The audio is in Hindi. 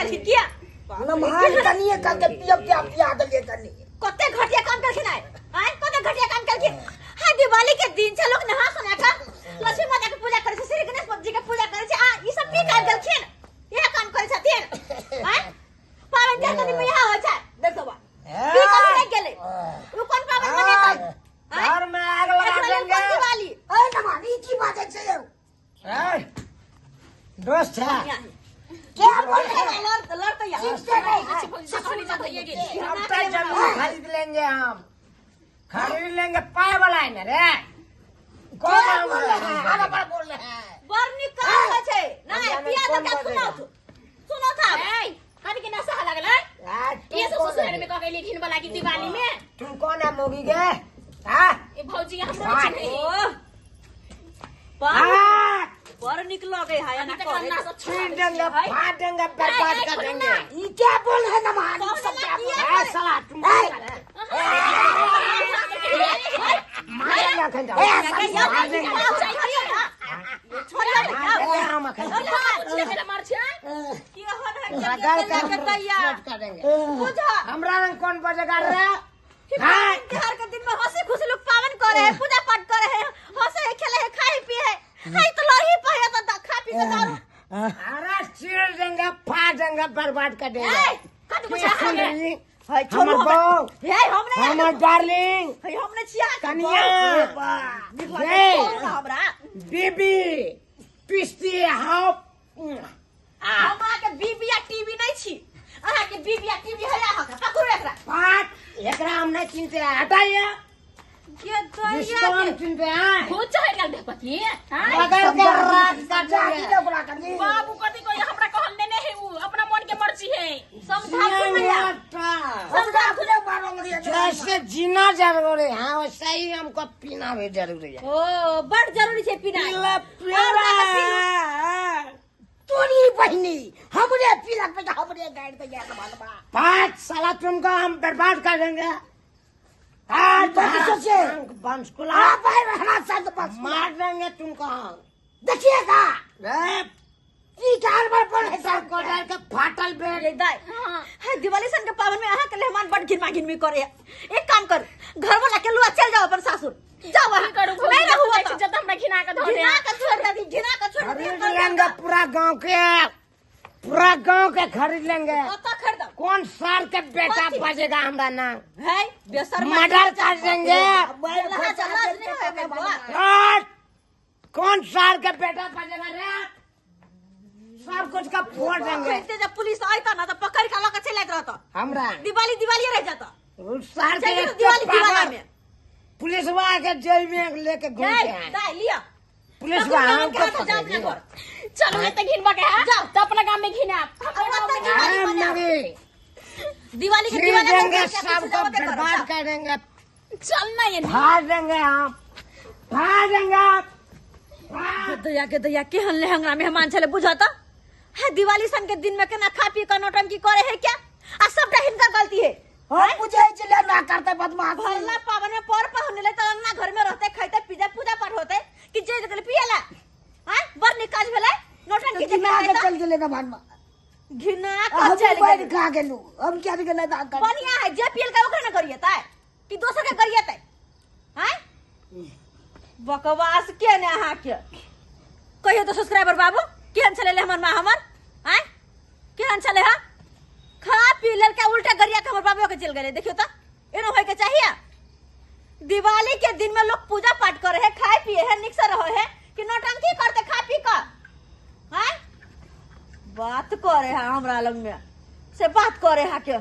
करखिन किया नमहार कनिए करके पियब के पिया दलिए कनी कते घटिया काम करखिन आय कते घटिया काम करखिन हां दिवाली के दिन से लोग नहा सुना का लक्ष्मी माता के पूजा करे श्री गणेश जी के पूजा करे आ ई सब की काम करखिन यह काम करे छथिन हैं पावन के दिन में यह हो छै देखो बा की काम नहीं गेले उ कोन पावन मनेता घर में आग लगा देंगे दिवाली ए नमानी की बात है ए दोस्त है क्या बोल रहे हैं लड़ते यार खरीद लेंगे हम खरीद लेंगे पाए वाला है ना रे कौन बोल रहे हैं बोल रहे हैं बरनी काम छै नहीं पिया तो क्या सुनो था कनी के नशा लागल है ये सब ससुराल में कह गई घिन वाला की दिवाली में तुम कौन है मोगी के हां ए भौजी हमरा नहीं पर निकलो गए है ना करना सब छीन देंगे फाड़ देंगे बर्बाद कर देंगे ये क्या बोल रहे ना मान सब क्या साला तुम मारेंगे खंडा हमरा रंग कौन बजेगा रे त्योहार के दिन में हंसी खुशी लोग पावन करे है पूजा पाठ करे है हंसे है खेले है खाए पिए है हाय तो लही पहे तो खा पी के दारू अरे चीर देंगे फाड़ देंगे बर्बाद कर देंगे कत बुझा है हाय छोड़ो हे हमने हमर डार्लिंग हे हमने छिया कनिया ये हमरा बीबी पिस्ती हाउ हमरा के बीबी या टीवी नहीं छी अहा के बीबी या टीवी है या पकड़ो एकरा पाट एकरा हम नहीं चिंते हटाइए ये तो ये चिंते हैं हो चाहे गल देखती हां मगर के रात काटे बाबू कथि कोई हमरा कहल देने है उ अपना मन के मर्जी है समझा खुले मारोगे जैसे जीना जरूरी है वैसे ही हमको पीना भी जरूरी है ओ बड़ जरूरी है पीना तोरी बहनी हमरे पीला पे हमरे गाड़ पे गया मालूम पांच साला तुमको हम बर्बाद कर देंगे मार देंगे तुमको देखिएगा फाटल बेड दिवाली सन के पावन में अहा के मेहमान बड़ घिनमा घिनमी करे एक काम कर घर वाला के लुआ चल जाओ अपन सासुर जाओ वहां करू नहीं ना हुआ तो जब हमरा घिना के छोड़ दे घिना के छोड़ दे लेंगे पूरा गांव के खरीद लेंगे कौन साल के बेटा बजेगा हमरा नाम है बेसर मर्डर कर देंगे कौन साल के बेटा बजेगा रे सब कुछ का फोड़ देंगे जब पुलिस आईता ना तो पकड़ के लगा चले रहता हमरा दिवाली रह जाता उस साल के दिवाली में पुलिस वाला के जेल में लेके घूमते हैं लिया पुलिस वाला हमको चलो ये तो घिनवा के है जाओ तो अपना गांव में घिना दिवाली के देंगे सबको बर्बाद कर देंगे चलना ये फाड़ देंगे हम फाड़ देंगे दया के हल्ले हंगामा मेहमान चले बुझाता है दिवाली सन के दिन में केना खा पी कर नौटंकी करे है क्या आ सबटा हिनकर गलती है मुझे चले ना करते बदमाश भला पावन में पर पहुने ले तो अंगना घर में रहते खाते पीते पूजा पाठ होते कि जे जगह पियला हां बर निकाज भेले नौटंकी घिना के चल गेले ना भानमा घिना के चल गेले खा गेलू हम क्या गेले ना बढ़िया है जे पियल का ओकरे ना करिए ताय कि दोसर के करिए ताय हैं बकवास के ने अहा के कहियो तो सब्सक्राइबर बाबू केहन चले हमर मां हमर हैं केहन चले हा खा पी लेल के उल्टा गरिया के हमर बाबू के चल गेले देखियो त एनो होय के चाहिए दिवाली के दिन में लोग पूजा पाठ करे है खाए पिए है निक से रहे है कि नौटंकी करते खा पी कर हैं बात करे है हमरा लग में से बात करे है के